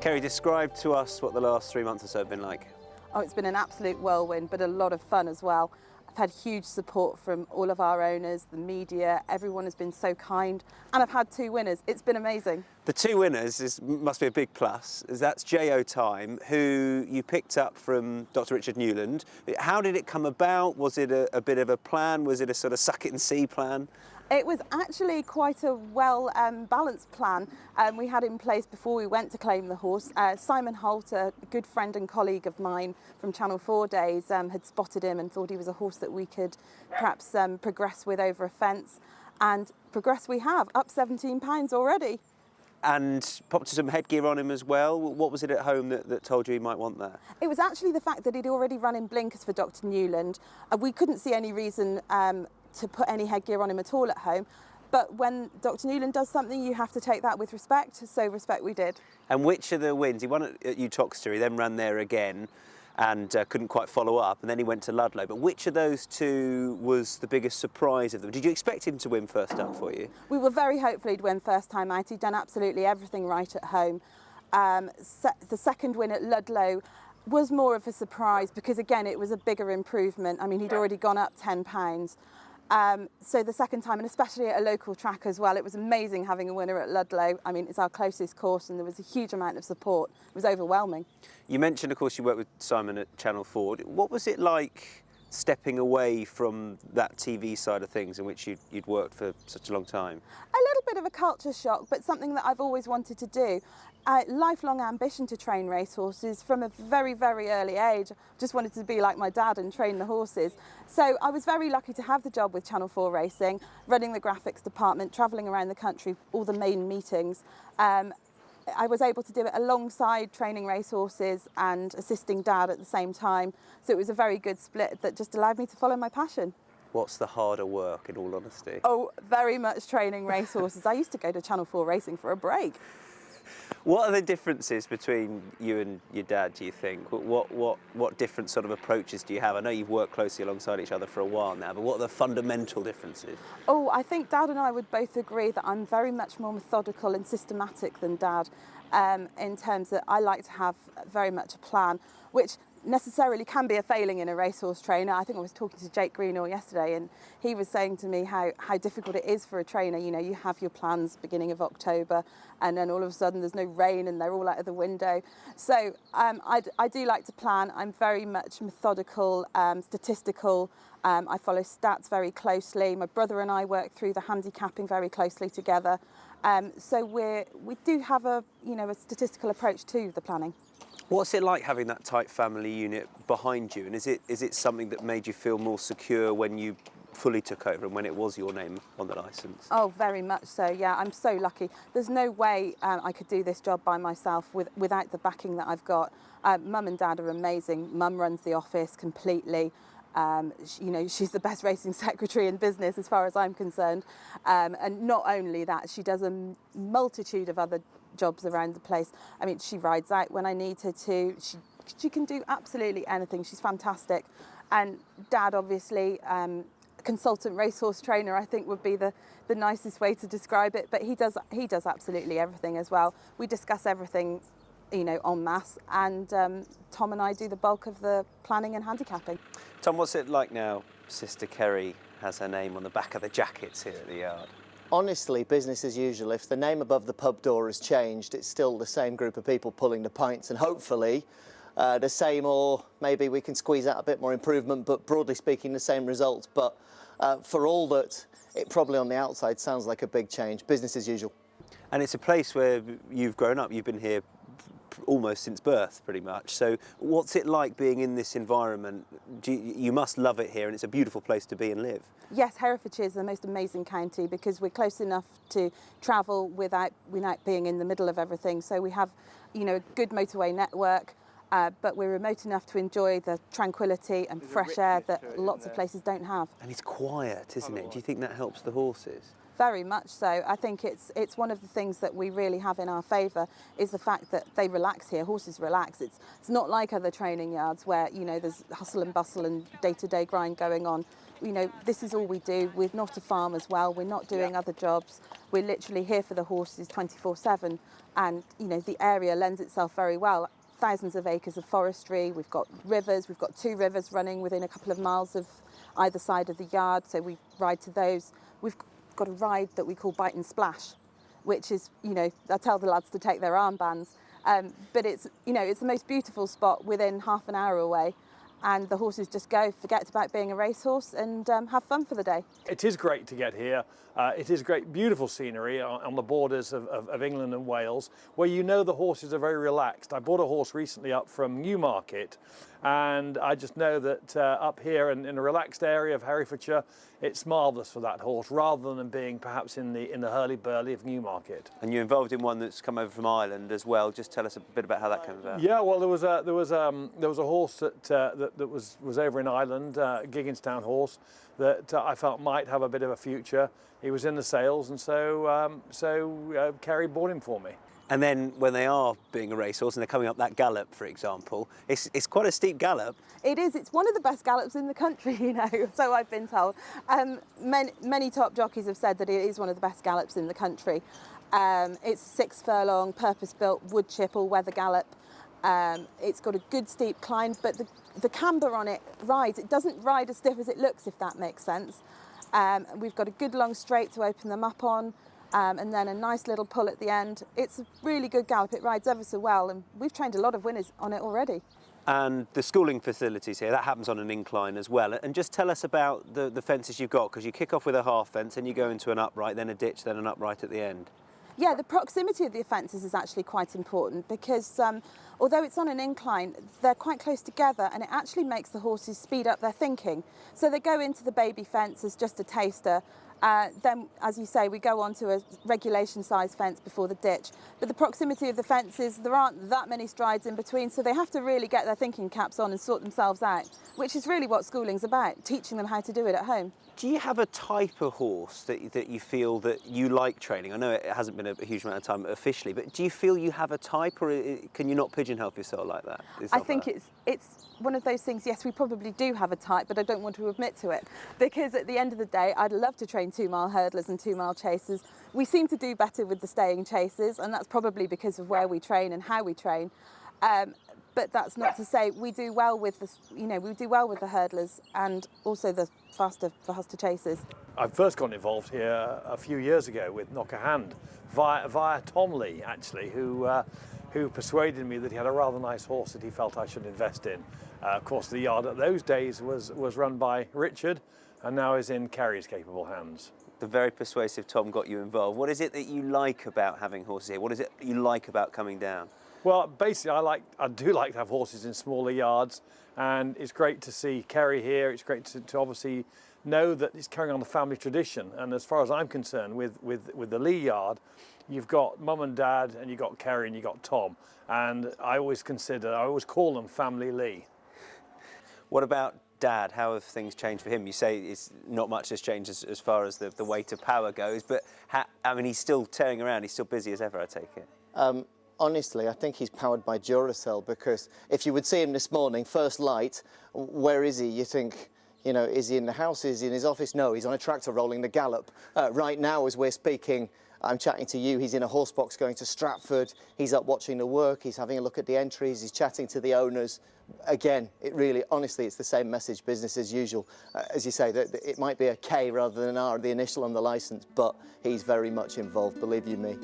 Kerry, describe to us what the last 3 months or so have been like. Oh, it's been an absolute whirlwind, but a lot of fun as well. I've had huge support from all of our owners, the media, everyone has been so kind, and I've had 2 winners. It's been amazing. The 2 winners must be a big plus. That's J.O. Time, who you picked up from Dr. Richard Newland. How did it come about? Was it a bit of a plan? Was it a sort of suck it and see plan? It was actually quite a well balanced plan we had in place before we went to claim the horse. Simon Holt, a good friend and colleague of mine from Channel 4 days, had spotted him and thought he was a horse that we could perhaps progress with over a fence. And progress we have, up £17 already. And popped some headgear on him as well. What was it at home that told you he might want that? It was actually the fact that he'd already run in blinkers for Dr. Newland. We couldn't see any reason to put any headgear on him at all at home. But when Dr. Newland does something, you have to take that with respect, so respect we did. And which of the wins? He won at Uttoxeter, he then ran there again and couldn't quite follow up, and then he went to Ludlow. But which of those 2 was the biggest surprise of them? Did you expect him to win first up for you? We were very hopeful he'd win first time out. He'd done absolutely everything right at home. The second win at Ludlow was more of a surprise because, again, it was a bigger improvement. I mean, he'd already gone up £10. So the second time, and especially at a local track as well, it was amazing having a winner at Ludlow. I mean, it's our closest course and there was a huge amount of support. It was overwhelming. You mentioned, of course, you worked with Simon at Channel 4. What was it like stepping away from that TV side of things in which you'd worked for such a long time? A little bit of a culture shock, but something that I've always wanted to do. Lifelong ambition to train racehorses from a very, very early age. Just wanted to be like my dad and train the horses. So I was very lucky to have the job with Channel 4 Racing, running the graphics department, travelling around the country, all the main meetings. I was able to do it alongside training racehorses and assisting Dad at the same time. So it was a very good split that just allowed me to follow my passion. What's the harder work, in all honesty? Oh, very much training racehorses. I used to go to Channel 4 Racing for a break. What are the differences between you and your dad, do you think? What different sort of approaches do you have? I know you've worked closely alongside each other for a while now, but what are the fundamental differences? Oh, I think Dad and I would both agree that I'm very much more methodical and systematic than Dad, in terms that I like to have very much a plan, which necessarily can be a failing in a racehorse trainer. I think I was talking to Jake Greenall yesterday and he was saying to me how difficult it is for a trainer. You know, you have your plans beginning of October and then all of a sudden there's no rain and they're all out of the window. So I do like to plan. I'm very much methodical, statistical. I follow stats very closely. My brother and I work through the handicapping very closely together. So we do have a statistical approach to the planning. What's it like having that tight family unit behind you? And is it something that made you feel more secure when you fully took over and when it was your name on the licence? Oh, very much so, yeah. I'm so lucky. There's no way I could do this job by myself without the backing that I've got. Mum and Dad are amazing. Mum runs the office completely. She's the best racing secretary in business as far as I'm concerned. And not only that, she does a multitude of other jobs around the place. I mean, she rides out when I need her to. She can do absolutely anything. She's fantastic. And Dad, obviously, consultant racehorse trainer, I think would be the nicest way to describe it. But he does absolutely everything as well. We discuss everything, en masse. And Tom and I do the bulk of the planning and handicapping. Tom, what's it like now? Sister Kerry has her name on the back of the jackets here at the yard. Honestly, business as usual. If the name above the pub door has changed, it's still the same group of people pulling the pints and hopefully the same, or maybe we can squeeze out a bit more improvement, but broadly speaking, the same results. But for all that, it probably on the outside sounds like a big change. Business as usual. And it's a place where you've grown up. You've been here almost since birth, pretty much. So what's it like being in this environment? You must love it here, and it's a beautiful place to be and live. Yes, Herefordshire is the most amazing county because we're close enough to travel without being in the middle of everything. So we have, a good motorway network, but we're remote enough to enjoy the tranquility and fresh air that lots of places don't have. And it's quiet, isn't it? Do you think that helps the horses? Very much so. I think it's one of the things that we really have in our favour is the fact that they relax here. Horses relax. It's not like other training yards where there's hustle and bustle and day-to-day grind going on. This is all we do. We're not a farm as well. We're not doing other jobs. we're literally here for the horses 24/7, and you know the area lends itself very well. Thousands of acres of forestry. We've got rivers. We've got 2 rivers running within a couple of miles of either side of the yard, so we ride to those. We've got a ride that we call Bite and Splash, which is, you know, I tell the lads to take their armbands, but it's, you know, it's the most beautiful spot within half an hour away, and the horses just go, forget about being a racehorse, and have fun for the day. It is great to get here. It is great, beautiful scenery on the borders of England and Wales, where you know the horses are very relaxed. I bought a horse recently up from Newmarket, and I just know that up here in a relaxed area of Herefordshire, it's marvellous for that horse, rather than being perhaps in the hurly-burly of Newmarket. And you're involved in one that's come over from Ireland as well. Just tell us a bit about how that came about. Yeah, well, there was a horse that was over in Ireland, Gigginstown horse, that I felt might have a bit of a future. He was in the sales, and so Kerry bought him for me. And then when they are being a racehorse and they're coming up that gallop, for example, it's quite a steep gallop. It is. It's one of the best gallops in the country, you know, so I've been told. Many top jockeys have said that it is one of the best gallops in the country. It's 6 furlong, purpose-built wood chip all-weather gallop. It's got a good steep climb, but the camber on it rides. It doesn't ride as stiff as it looks, if that makes sense. We've got a good long straight to open them up on. And then a nice little pull at the end. It's a really good gallop. It rides ever so well, and we've trained a lot of winners on it already. And the schooling facilities here, that happens on an incline as well. And just tell us about the fences you've got, because you kick off with a half fence and you go into an upright, then a ditch, then an upright at the end. Yeah, the proximity of the fences is actually quite important, because although it's on an incline, they're quite close together, and it actually makes the horses speed up their thinking. So they go into the baby fence as just a taster. Then, as you say, we go on to a regulation size fence before the ditch. But the proximity of the fences, there aren't that many strides in between, so they have to really get their thinking caps on and sort themselves out, which is really what schooling's about, teaching them how to do it at home. Do you have a type of horse that you feel that you like training? I know it hasn't been a huge amount of time officially, but do you feel you have a type, or can you not pigeonhole yourself like that? I think it's one of those things, yes, we probably do have a type, but I don't want to admit to it, because at the end of the day, I'd love to train 2-mile hurdlers and 2-mile chasers. We seem to do better with the staying chasers, and that's probably because of where we train and how we train. But that's not to say we do well with the, you know, we do well with the hurdlers and also the faster chasers. I first got involved here a few years ago with Knock a Hand via Tom Lee, actually, who persuaded me that he had a rather nice horse that he felt I should invest in. Of course, the yard at those days was run by Richard, and now is in Kerry's capable hands. The very persuasive Tom got you involved. What is it that you like about having horses here? What is it you like about coming down? Well, basically, I do like to have horses in smaller yards, and it's great to see Kerry here. It's great to obviously know that it's carrying on the family tradition. And as far as I'm concerned, with the Lee yard, you've got Mum and Dad, and you've got Kerry, and you've got Tom. And I always call them Family Lee. What about Dad? How have things changed for him? You say it's not much has changed as far as the weight of power goes, but I mean, he's still tearing around. He's still busy as ever, I take it. Honestly, I think he's powered by Duracell, because if you would see him this morning, first light, where is he? You think, you know, is he in the house? Is he in his office? No, he's on a tractor rolling the gallop. Right now, as we're speaking, I'm chatting to you, he's in a horse box going to Stratford. He's up watching the work. He's having a look at the entries. He's chatting to the owners. Again, it really, honestly, it's the same message, business as usual. As you say, it might be a K rather than an R, the initial on the licence, but he's very much involved, believe you me.